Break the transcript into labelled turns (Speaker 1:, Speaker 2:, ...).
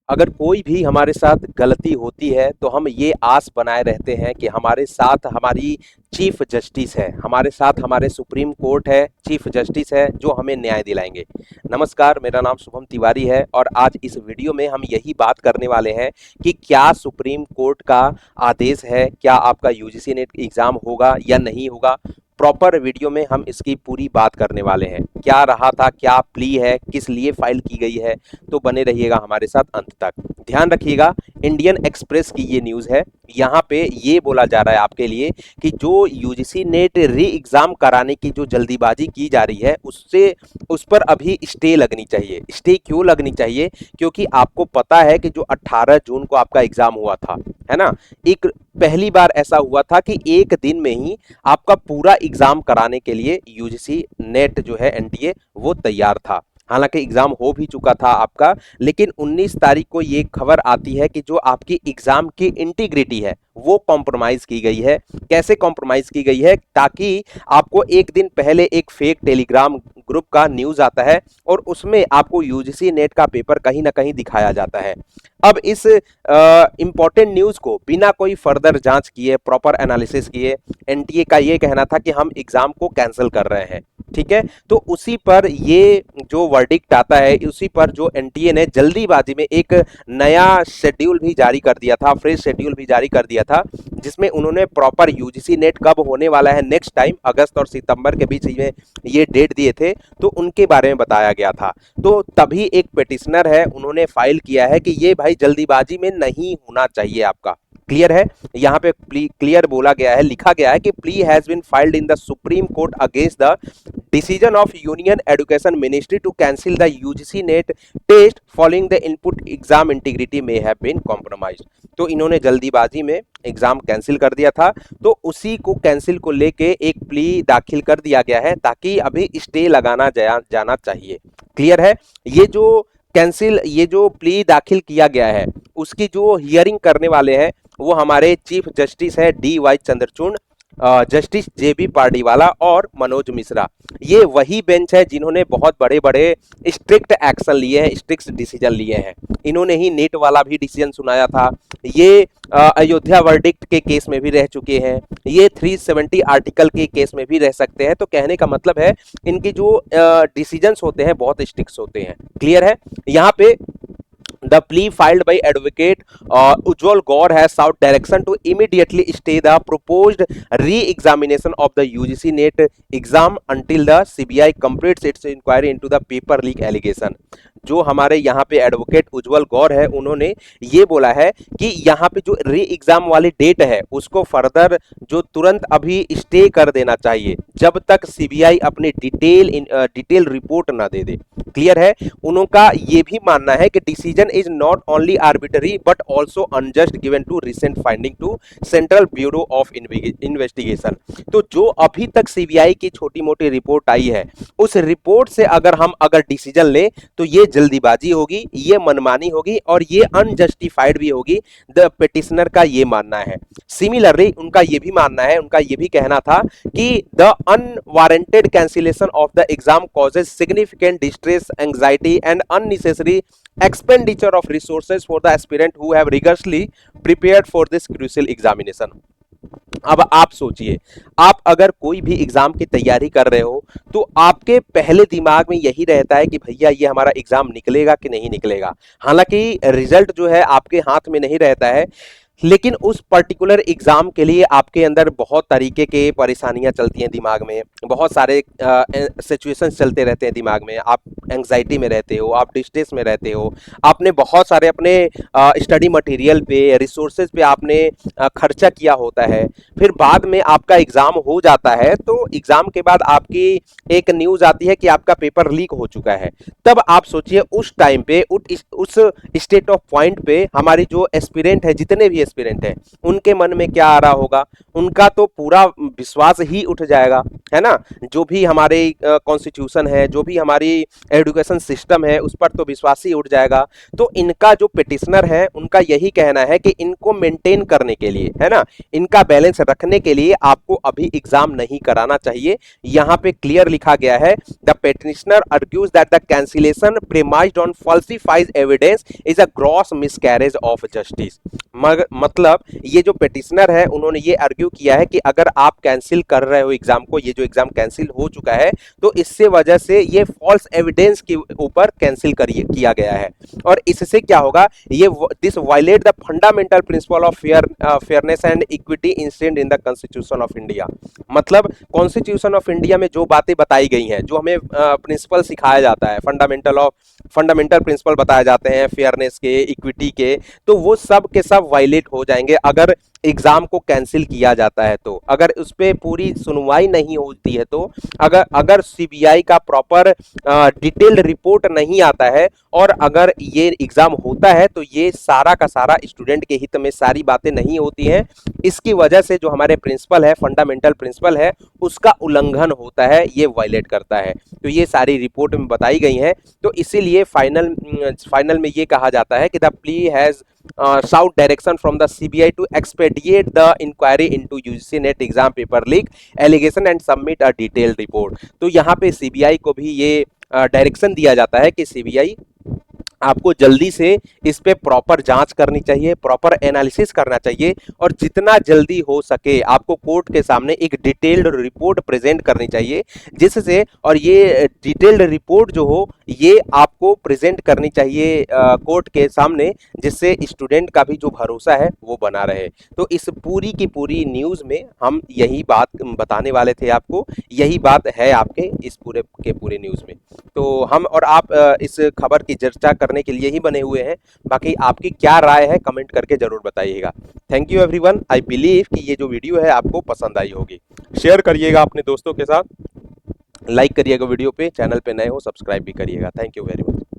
Speaker 1: अगर कोई भी हमारे साथ गलती होती है तो हम ये आस बनाए रहते हैं कि हमारे साथ हमारी चीफ जस्टिस है, हमारे साथ हमारे सुप्रीम कोर्ट है, चीफ जस्टिस है जो हमें न्याय दिलाएंगे। नमस्कार, मेरा नाम शुभम तिवारी है और आज इस वीडियो में हम यही बात करने वाले हैं कि क्या सुप्रीम कोर्ट का आदेश है, क्या आपका यूजीसी नेट एग्जाम होगा या नहीं होगा। प्रॉपर वीडियो में हम इसकी पूरी बात करने वाले हैं। क्या रहा था, क्या प्ली है, किस लिए फाइल की गई है, तो बने रहिएगा हमारे साथ अंत तक। ध्यान रखिएगा, इंडियन एक्सप्रेस की ये न्यूज़ है। यहाँ पे ये बोला जा रहा है आपके लिए कि जो यूजीसी नेट री एग्ज़ाम कराने की जो जल्दीबाजी की जा रही है उससे उस पर अभी स्टे लगनी चाहिए। स्टे क्यों लगनी चाहिए? क्योंकि आपको पता है कि जो 18 जून को आपका एग्ज़ाम हुआ था, है ना, एक पहली बार ऐसा हुआ था कि एक दिन में ही आपका पूरा एग्जाम कराने के लिए यूजीसी नेट जो है एनटीए वो तैयार था। हालांकि एग्जाम हो भी चुका था आपका, लेकिन 19 तारीख को ये खबर आती है कि जो आपकी एग्जाम की इंटीग्रिटी है वो कॉम्प्रोमाइज की गई है। कैसे कॉम्प्रोमाइज की गई है? ताकि आपको एक दिन पहले एक फेक टेलीग्राम ग्रुप का न्यूज आता है और उसमें आपको यूजीसी नेट का पेपर कहीं ना कहीं दिखाया जाता है। अब इस इंपॉर्टेंट न्यूज को बिना कोई फर्दर जांच किए, प्रॉपर एनालिसिस किए, एनटीए का ये कहना था कि हम एग्जाम को कैंसिल कर रहे हैं। ठीक है, तो उसी पर ये जो वर्डिक्ट आता है, उसी पर जो एनटीए ने जल्दीबाजी में एक नया शेड्यूल भी जारी कर दिया था, फ्रेश शेड्यूल भी जारी कर दिया था, जिसमें उन्होंने प्रॉपर यूजीसी नेट कब होने वाला है नेक्स्ट टाइम, अगस्त और सितंबर के बीच में ये डेट दिए थे, तो उनके बारे में बताया गया था। तो तभी एक पिटिशनर है, उन्होंने फाइल किया है कि ये भाई जल्दीबाजी में नहीं होना चाहिए आपका। क्लियर है? यहाँ पे क्लियर बोला गया है, लिखा गया है कि plea has been filed in the supreme court against the decision of union education ministry to cancel the UGC NET test following the input exam integrity may have been compromised. तो इन्होंने जल्दीबाजी में एग्जाम कैंसिल कर दिया था, तो उसी को कैंसिल को लेके एक प्ली दाखिल कर दिया गया है ताकि अभी स्टे लगाना जाना चाहिए। क्लियर है? ये जो प्ली दाखिल किया गया है उसकी जो हियरिंग करने वाले हैं वो हमारे चीफ जस्टिस है D Y Chandrachud, justice J B Pardiwala और मनोज मिश्रा। ये वही बेंच है जिन्होंने बहुत बड़े बड़े स्ट्रिक्ट एक्शन लिए हैं, स्ट्रिक्ट डिसीजन लिए हैं। इन्होंने ही नीट वाला भी डिसीजन सुनाया था। ये अयोध्या वर्डिक्ट के केस में भी रह चुके हैं, ये 370 आर्टिकल के केस में भी रह सकते हैं। तो कहने का मतलब है इनके जो डिसीजंस होते हैं बहुत स्ट्रिक्ट होते हैं। क्लियर है? यहाँ पे the plea filed by advocate Ujjwal Gaur has sought direction to immediately stay the proposed re-examination of the UGC NET exam until the CBI completes its inquiry into the paper leak allegation। जो हमारे यहाँ पे advocate उज्जवल गौर है, उन्होंने ये बोला है कि यहाँ पे जो री एग्जाम वाली डेट है उसको फर्दर जो तुरंत अभी स्टे कर देना चाहिए जब तक सीबीआई अपनी डिटेल रिपोर्ट ना दे दे। क्लियर है? उनका ये भी मानना है कि decision is not only arbitrary but also unjust given to recent finding to central bureau of investigation. तो जो अभी तक सीबीआई की छोटी मोटी रिपोर्ट आई है उस रिपोर्ट से अगर डिसीजन ले तो ये जल्दीबाजी होगी, ये मनमानी होगी और ये अनजस्टिफाइड भी होगी। द पिटिशनर का ये मानना है। सिमिलरली उनका ये भी मानना है, उनका ये भी कहना था कि the unwarranted cancellation of the exam causes significant distress, anxiety and unnecessary expenditure of resources for the aspirant who have rigorously prepared for this crucial examination। अब आप सोचिए, आप अगर कोई भी एग्जाम की तैयारी कर रहे हो तो आपके पहले दिमाग में यही रहता है कि भैया ये हमारा एग्जाम निकलेगा कि नहीं निकलेगा। हालांकि रिजल्ट जो है आपके हाथ में नहीं रहता है, लेकिन उस पर्टिकुलर एग्जाम के लिए आपके अंदर बहुत तरीके के परेशानियां चलती हैं दिमाग में, बहुत सारे सिचुएशंस चलते रहते हैं दिमाग में। आप एंग्जाइटी में रहते हो, आप डिस्ट्रेस में रहते हो, आपने बहुत सारे अपने स्टडी मटेरियल पे, रिसोर्सेज पे आपने खर्चा किया होता है। फिर बाद में आपका एग्जाम हो जाता है तो एग्जाम के बाद आपकी एक न्यूज आती है कि आपका पेपर लीक हो चुका है। तब आप सोचिए उस टाइम पे उस स्टेट ऑफ पॉइंट पे हमारी जो एस्पिरेंट है, जितने भी एस्पिरेंट हैं, उनके मन में क्या आ रहा होगा? उनका तो पूरा विश्वास ही उठ जाएगा, है ना? जो भी हमारे कॉन्स्टिट्यूशन है, जो भी हमारी एजुकेशन सिस्टम है, उस पर तो विश्वास ही उठ जाएगा। तो इनका जो पिटिशनर है उनका यही कहना है कि इनको मेंटेन करने के लिए, है ना, इनका बैलेंस रखने के लिए आपको अभी एग्जाम नहीं कराना चाहिए। यहाँ पे क्लियर लिखा गया है, the petitioner argues that the cancellation premised on falsified evidence is a gross miscarriage of justice. मतलब ये जो पिटिशनर है उन्होंने ये आर्ग्यू किया है कि अगर आप कैंसिल कर रहे हो एग्जाम को, ये जो एग्जाम कैंसिल हो चुका है, तो इससे वजह से ये फॉल्स एविडेंस के ऊपर कैंसिल किया गया है। और इससे क्या होगा? ये this violate the fundamental principle of fairness and equity instant in the constitution of India. मतलब कॉन्स्टिट्यूशन ऑफ इंडिया में जो बातें बताई गई हैं, जो हमें प्रिंसिपल सिखाया जाता है, फंडामेंटल प्रिंसिपल बताए जाते हैं फेयरनेस के, इक्विटी के, तो वो सब के सब वायलेट हो जाएंगे अगर एग्जाम को कैंसिल किया जाता है। तो अगर उस पर पूरी सुनवाई नहीं होती है, तो अगर सीबीआई का प्रॉपर डिटेल्ड रिपोर्ट नहीं आता है, और अगर ये एग्जाम होता है तो ये सारा का सारा स्टूडेंट के हित में सारी बातें नहीं होती हैं, इसकी वजह से जो हमारे प्रिंसिपल है, फंडामेंटल प्रिंसिपल है, उसका उल्लंघन होता है, ये वायलेट करता है। तो ये सारी रिपोर्ट में बताई गई हैं। तो इसीलिए फाइनल में ये कहा जाता है कि the plea has sought direction from the CBI to expedite the inquiry into UGC NET exam paper leak allegation and submit a detailed report। तो यहाँ पे CBI को भी ये डायरेक्शन दिया जाता है कि CBI आपको जल्दी से इस पे प्रॉपर जांच करनी चाहिए, प्रॉपर एनालिसिस करना चाहिए, और जितना जल्दी हो सके आपको कोर्ट के सामने एक डिटेल्ड रिपोर्ट प्रेजेंट करनी चाहिए, जिससे, और ये डिटेल्ड रिपोर्ट जो हो ये आपको प्रेजेंट करनी चाहिए कोर्ट के सामने, जिससे स्टूडेंट का भी जो भरोसा है वो बना रहे। तो इस पूरी की पूरी न्यूज़ में हम यही बात बताने वाले थे आपको, यही बात है आपके इस पूरे के पूरे न्यूज़ में। तो हम और आप इस खबर की चर्चा करने के लिए ही बने हुए हैं। बाकी आपकी क्या राय है कमेंट करके जरूर बताइएगा। Thank you everyone. I believe कि ये जो वीडियो है आपको पसंद आई होगी। शेयर करिएगा अपने दोस्तों के साथ, लाइक करिएगा वीडियो पे, चैनल पे नए हो सब्सक्राइब भी करिएगा। Thank you very much.